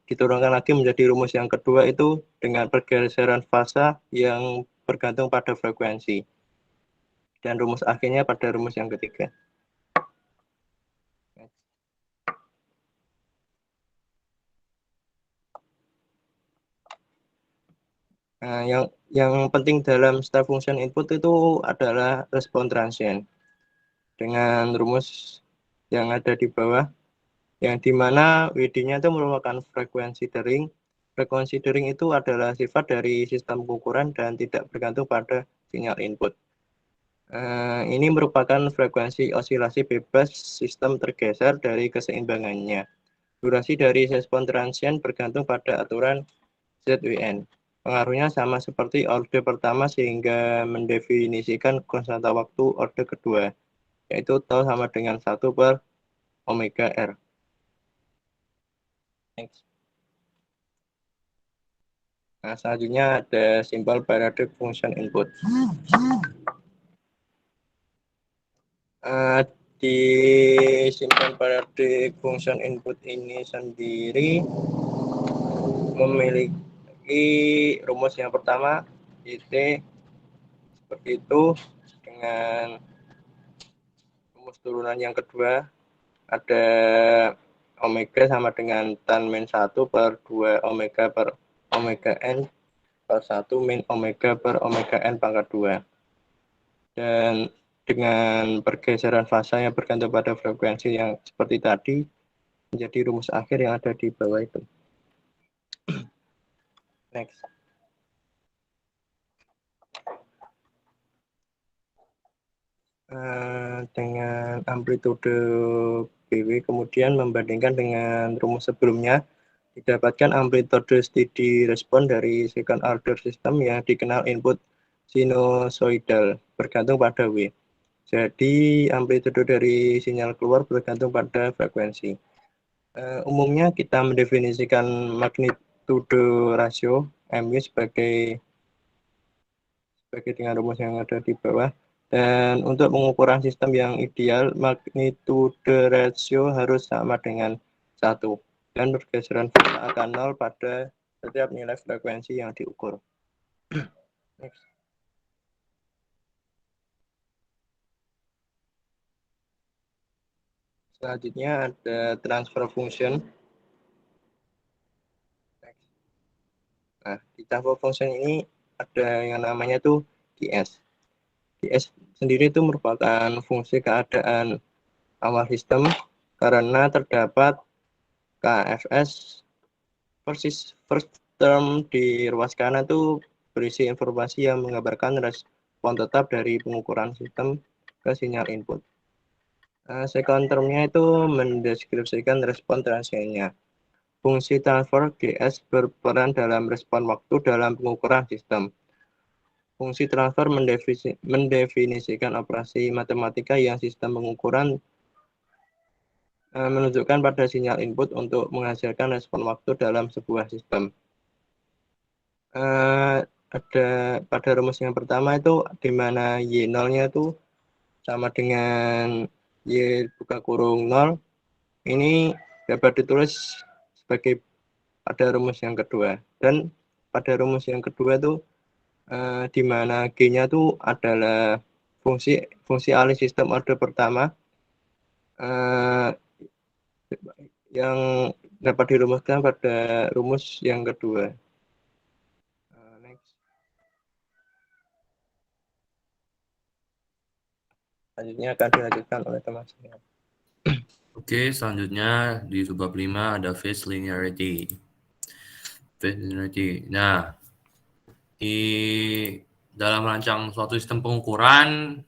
diturunkan lagi menjadi rumus yang kedua itu dengan pergeseran fasa yang bergantung pada frekuensi. Dan rumus akhirnya pada rumus yang ketiga. Nah, yang penting dalam step function input itu adalah respon transien dengan rumus yang ada di bawah, yang dimana WD-nya itu merupakan frekuensi dering. Frekuensi dering itu adalah sifat dari sistem pengukuran dan tidak bergantung pada sinyal input. Ini merupakan frekuensi osilasi bebas sistem tergeser dari keseimbangannya. Durasi dari respon transien bergantung pada aturan ZWN. Pengaruhnya sama seperti orde pertama sehingga mendefinisikan konstanta waktu orde kedua, yaitu tau sama dengan 1 per omega R. Next. Nah, selanjutnya ada simbol periodic function input. Di simbol periodic function input ini sendiri memiliki rumus yang pertama IT seperti itu, dengan rumus turunan yang kedua ada omega sama dengan tan min 1 per 2 omega per omega n per 1 min omega per omega n pangkat 2. Dan dengan pergeseran fasa yang bergantung pada frekuensi yang seperti tadi menjadi rumus akhir yang ada di bawah itu. Next. Dengan amplitude BW kemudian membandingkan dengan rumus sebelumnya, didapatkan amplitude steady respon dari second order system yang dikenal input sinusoidal bergantung pada W. Jadi amplitude dari sinyal keluar bergantung pada frekuensi. Umumnya kita mendefinisikan magnitude rasio MU sebagai dengan rumus yang ada di bawah. Dan untuk pengukuran sistem yang ideal, magnitude ratio harus sama dengan 1 dan pergeseran fasa akan 0 pada setiap nilai frekuensi yang diukur. Next. Selanjutnya ada transfer function. Nah, di transfer function ini ada yang namanya tuh DS. DS sendiri itu merupakan fungsi keadaan awal sistem karena terdapat KFS first term di ruas kanan itu berisi informasi yang menggambarkan respon tetap dari pengukuran sistem ke sinyal input. Second termnya itu mendeskripsikan respon transiennya. Fungsi transfer GS berperan dalam respon waktu dalam pengukuran sistem. Fungsi transfer mendefinisikan operasi matematika yang sistem pengukuran menunjukkan pada sinyal input untuk menghasilkan respon waktu dalam sebuah sistem. Ada pada rumus yang pertama itu di mana Y0-nya itu sama dengan Y buka kurung 0. Ini dapat ditulis sebagai pada rumus yang kedua. Dan pada rumus yang kedua itu di mana G-nya itu adalah fungsi alih sistem order pertama yang dapat dirumuskan pada rumus yang kedua. Next. Selanjutnya akan dilanjutkan oleh teman saya. Oke, selanjutnya di subbab 5 ada phase linearity. Phase linearity. Nah, di dalam merancang suatu sistem pengukuran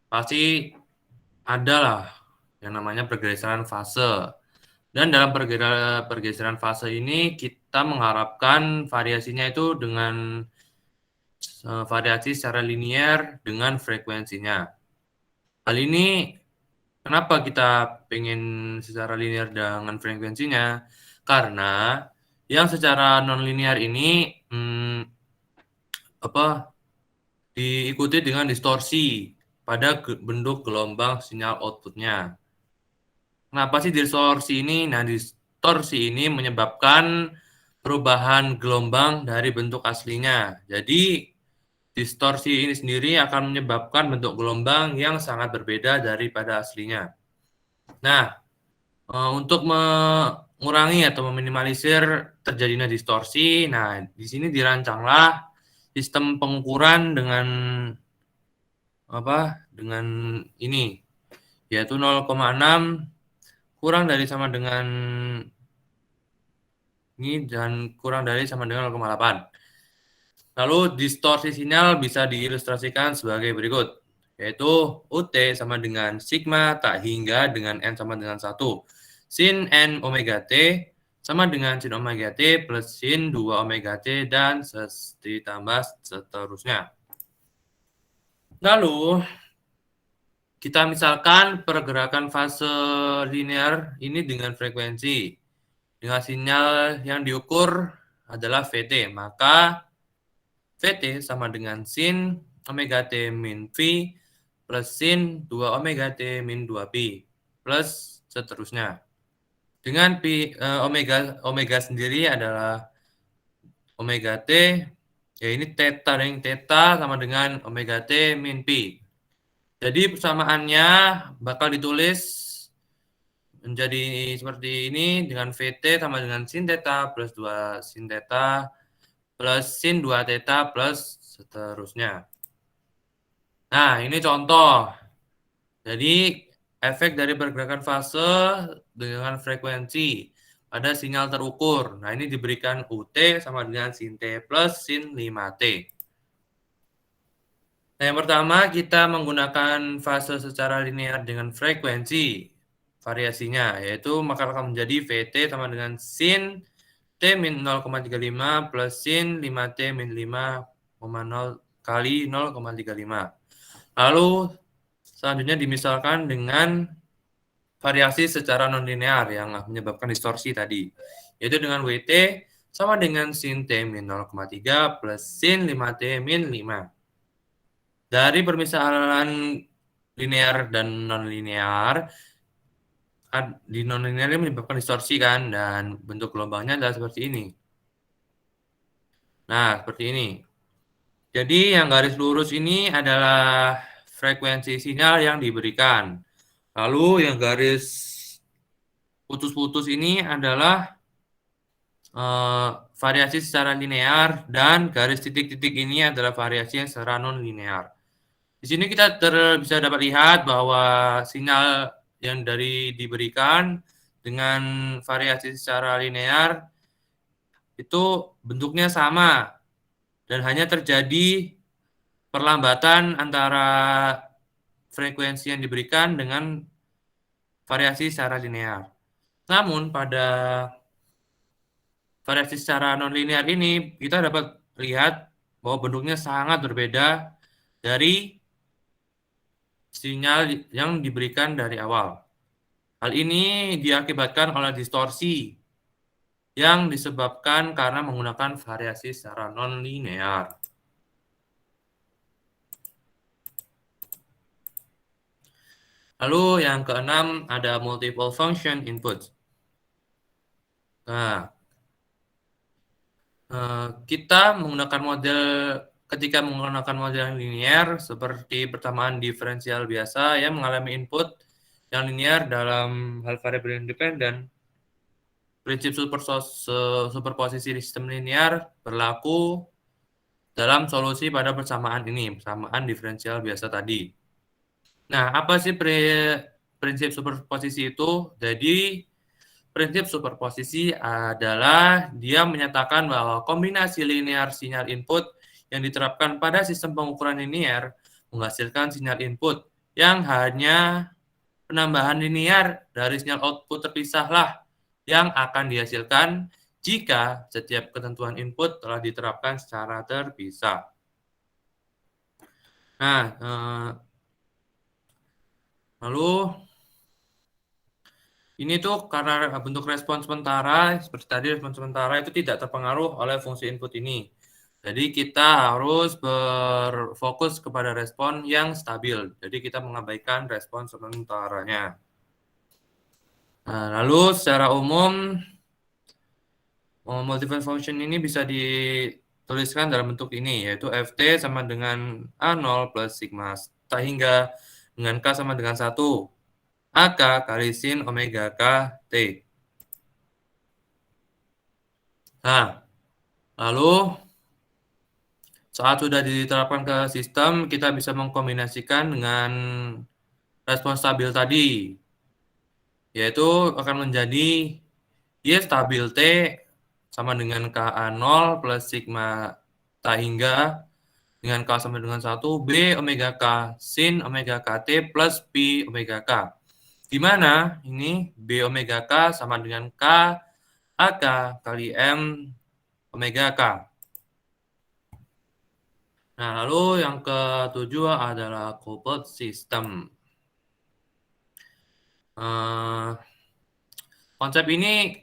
pasti ada lah yang namanya pergeseran fase. Dan dalam pergeseran fase ini kita mengharapkan variasinya itu dengan variasi secara linear dengan frekuensinya. Hal ini kenapa kita pengen secara linear dengan frekuensinya? Karena yang secara non-linear ini diikuti dengan distorsi pada bentuk gelombang sinyal outputnya. Kenapa sih distorsi ini? Nah, distorsi ini menyebabkan perubahan gelombang dari bentuk aslinya. Jadi, distorsi ini sendiri akan menyebabkan bentuk gelombang yang sangat berbeda daripada aslinya. Nah, untuk mengurangi atau meminimalisir terjadinya distorsi, nah di sini dirancanglah sistem pengukuran dengan ini, yaitu 0,6 kurang dari sama dengan ini dan kurang dari sama dengan 0,8. Lalu distorsi sinyal bisa diilustrasikan sebagai berikut, yaitu UT sama dengan sigma tak hingga dengan N sama dengan 1. Sin N omega T sama dengan sin omega T plus sin 2 omega T dan ditambah seterusnya. Lalu, kita misalkan pergerakan fase linear ini dengan frekuensi. Dengan sinyal yang diukur adalah VT, maka VT sama dengan sin omega T min V plus sin 2 omega T min 2Pi plus seterusnya. Dengan omega sendiri adalah omega T, ya ini theta, dan theta sama dengan omega T min Pi. Jadi persamaannya bakal ditulis menjadi seperti ini dengan VT sama dengan sin theta plus 2 sin theta plus sin 2 theta plus seterusnya. Nah, ini contoh. Jadi, efek dari pergerakan fase dengan frekuensi pada sinyal terukur. Nah, ini diberikan UT sama dengan sin T plus sin 5T. Nah, yang pertama kita menggunakan fase secara linear dengan frekuensi variasinya, yaitu maka akan menjadi VT sama dengan sin T min 0,35 plus sin 5T min 5,0 kali 0,35. Lalu selanjutnya dimisalkan dengan variasi secara non-linear yang menyebabkan distorsi tadi, yaitu dengan WT sama dengan sin T min 0,3 plus sin 5T min 5. Dari permisalan linear dan non-linear, di non-linear ini menyebabkan distorsi kan, dan bentuk gelombangnya adalah seperti ini. Nah, seperti ini. Jadi yang garis lurus ini adalah frekuensi sinyal yang diberikan. Lalu yang garis putus-putus ini adalah variasi secara linear, dan garis titik-titik ini adalah variasi yang secara non-linear. Di sini kita bisa dapat lihat bahwa sinyal yang diberikan dengan variasi secara linear itu bentuknya sama, dan hanya terjadi perlambatan antara frekuensi yang diberikan dengan variasi secara linear. Namun pada variasi secara nonlinear ini kita dapat lihat bahwa bentuknya sangat berbeda dari sinyal yang diberikan dari awal. Hal ini diakibatkan oleh distorsi yang disebabkan karena menggunakan variasi secara nonlinear. Lalu yang keenam ada multiple function input. Nah, ketika menggunakan model yang linear seperti persamaan diferensial biasa yang mengalami input yang linear dalam hal variabel independen, prinsip superposisi sistem linear berlaku dalam solusi pada persamaan ini, persamaan diferensial biasa tadi. Nah, apa sih prinsip superposisi itu? Jadi, prinsip superposisi adalah dia menyatakan bahwa kombinasi linear sinyal input yang diterapkan pada sistem pengukuran linear menghasilkan sinyal input yang hanya penambahan linear dari sinyal output terpisahlah yang akan dihasilkan jika setiap ketentuan input telah diterapkan secara terpisah. Nah, lalu ini tuh karena bentuk respon sementara, seperti tadi respon sementara itu tidak terpengaruh oleh fungsi input ini. Jadi kita harus berfokus kepada respon yang stabil. Jadi kita mengabaikan respon sementaranya. Nah, lalu secara umum multiple function ini bisa dituliskan dalam bentuk ini, yaitu Ft sama dengan A0 plus sigma hingga dengan K sama dengan 1. AK kali sin omega K T. Nah, lalu saat sudah diterapkan ke sistem, kita bisa mengkombinasikan dengan respon stabil tadi, yaitu akan menjadi Y stabil T sama dengan KA0 plus sigma T hingga dengan K sama dengan 1 B omega K sin omega KT plus P omega K. Di mana ini B omega K sama dengan K AK kali M omega K. Nah, lalu yang ketujuh adalah coupled system. Konsep ini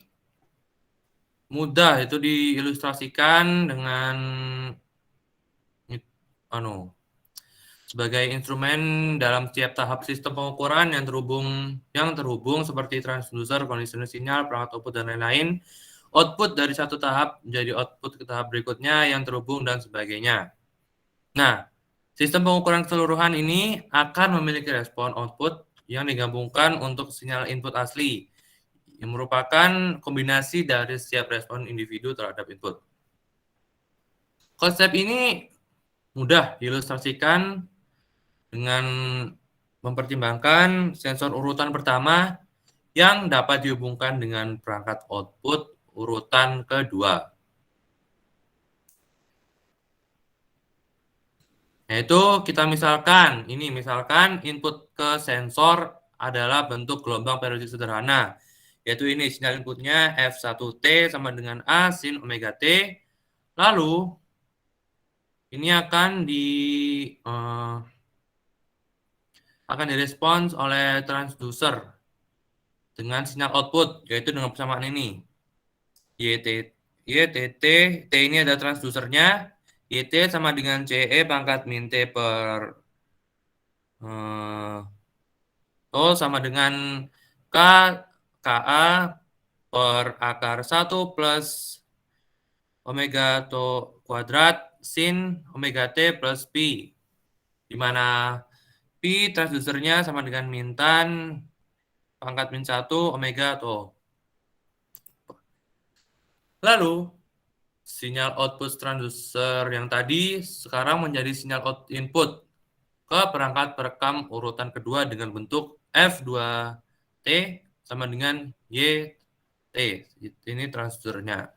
mudah itu diilustrasikan dengan sebagai instrumen dalam setiap tahap sistem pengukuran yang terhubung seperti transducer, kondisioner sinyal, perangkat output, dan lain-lain. Output dari satu tahap menjadi output ke tahap berikutnya yang terhubung dan sebagainya. Nah, sistem pengukuran keseluruhan ini akan memiliki respon output yang digabungkan untuk sinyal input asli, yang merupakan kombinasi dari setiap respon individu terhadap input. Konsep ini mudah diilustrasikan dengan mempertimbangkan sensor urutan pertama yang dapat dihubungkan dengan perangkat output urutan kedua. Yaitu kita misalkan input ke sensor adalah bentuk gelombang periodik sederhana. Yaitu ini sinyal inputnya F1T sama dengan A sin omega T. Lalu ini akan direspons oleh transducer dengan sinyal output, yaitu dengan persamaan ini. YTT, T ini ada transducernya, YT sama dengan CE pangkat min T per sama dengan KA per akar 1 plus omega to kuadrat sin omega T plus P, di mana P transducernya sama dengan min tan pangkat min 1 omega atau. Lalu sinyal output transducer yang tadi sekarang menjadi sinyal input ke perangkat perekam urutan kedua dengan bentuk F2T sama dengan YT. Ini transducernya.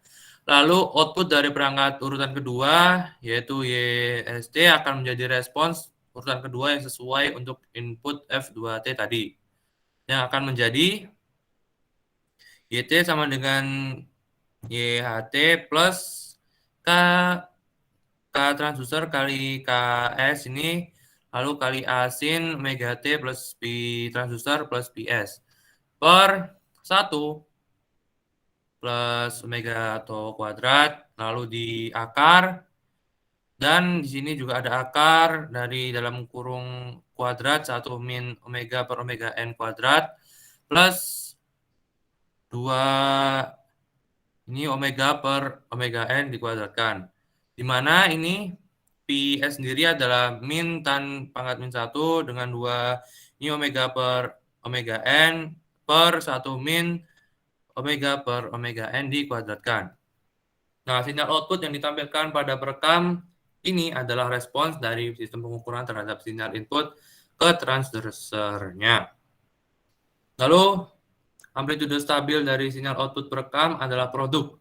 Lalu output dari perangkat urutan kedua yaitu YST akan menjadi respons urutan kedua yang sesuai untuk input F2T tadi. Yang akan menjadi YT sama dengan YHT plus K transducer kali KS ini, lalu kali A sin omega T plus P transducer plus PS per 1 plus omega atau kuadrat, lalu di akar, dan di sini juga ada akar dari dalam kurung kuadrat 1 min omega per omega N kuadrat plus 2 ini omega per omega N dikuadratkan. Di mana ini PS sendiri adalah min tan pangkat min 1 dengan 2 ini omega per omega N per 1 min omega per omega N dikuadratkan. Nah, sinyal output yang ditampilkan pada perekam ini adalah respons dari sistem pengukuran terhadap sinyal input ke transducernya. Lalu, amplitude stabil dari sinyal output perekam adalah produk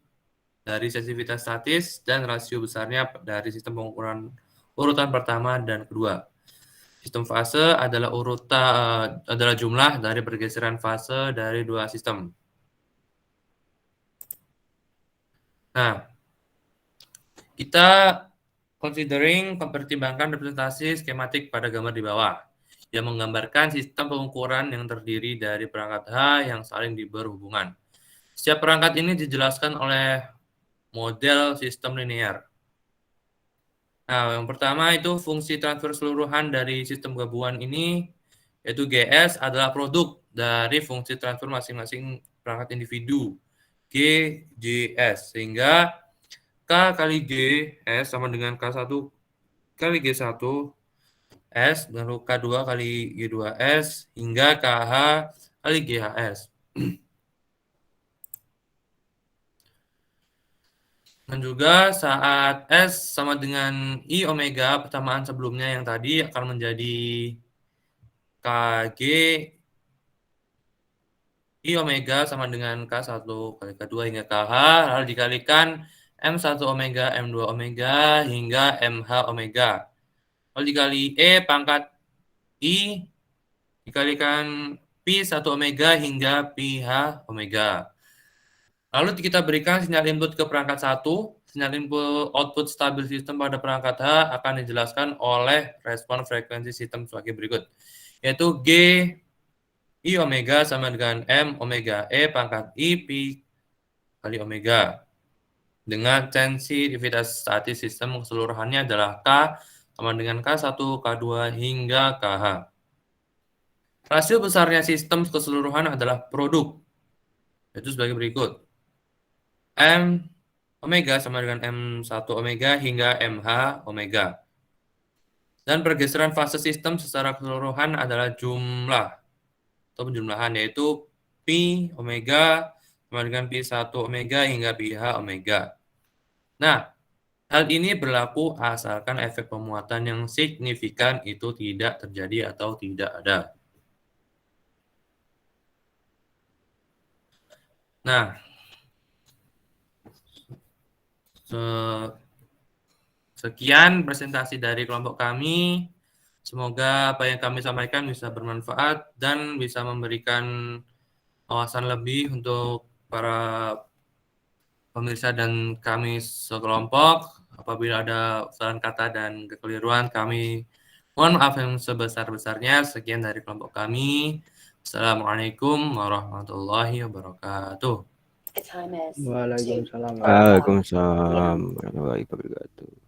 dari sensitivitas statis dan rasio besarnya dari sistem pengukuran urutan pertama dan kedua. Sistem fase adalah adalah jumlah dari pergeseran fase dari dua sistem. Nah, kita mempertimbangkan representasi skematik pada gambar di bawah yang menggambarkan sistem pengukuran yang terdiri dari perangkat H yang saling berhubungan. Setiap perangkat ini dijelaskan oleh model sistem linear. Nah, yang pertama itu fungsi transfer keseluruhan dari sistem gabungan ini, yaitu GS adalah produk dari fungsi transfer masing-masing perangkat individu, G, JS, sehingga K kali G, S sama dengan K1 kali G1, S, lalu K2 kali G2S, hingga KH kali GHS. Dan juga saat S sama dengan I omega, persamaan sebelumnya yang tadi akan menjadi KG I omega sama dengan K1 kali K2 hingga KH, lalu dikalikan M1 omega, M2 omega, hingga MH omega. Lalu dikali E pangkat I, dikalikan P1 omega hingga PH omega. Lalu kita berikan sinyal input ke perangkat 1, sinyal input output stabil sistem pada perangkat H akan dijelaskan oleh respon frekuensi sistem sebagai berikut, yaitu G I omega sama dengan M omega E pangkat I P kali omega. Dengan sensitivitas statis sistem keseluruhannya adalah K sama dengan K1, K2, hingga KH. Rasio besarnya sistem keseluruhan adalah produk, yaitu sebagai berikut. M omega sama dengan M1 omega hingga MH omega. Dan pergeseran fase sistem secara keseluruhan adalah jumlah atau penjumlahan, yaitu P omega sama dengan P1 omega hingga PH omega. Nah, hal ini berlaku asalkan efek pemuatan yang signifikan itu tidak terjadi atau tidak ada. Nah, sekian presentasi dari kelompok kami. Semoga apa yang kami sampaikan bisa bermanfaat dan bisa memberikan wawasan lebih untuk para pemirsa dan kami sekelompok. Apabila ada kesalahan kata dan kekeliruan, kami mohon maaf yang sebesar-besarnya. Sekian dari kelompok kami. Assalamualaikum warahmatullahi wabarakatuh. Waalaikumsalam. Waalaikumsalam warahmatullahi wabarakatuh.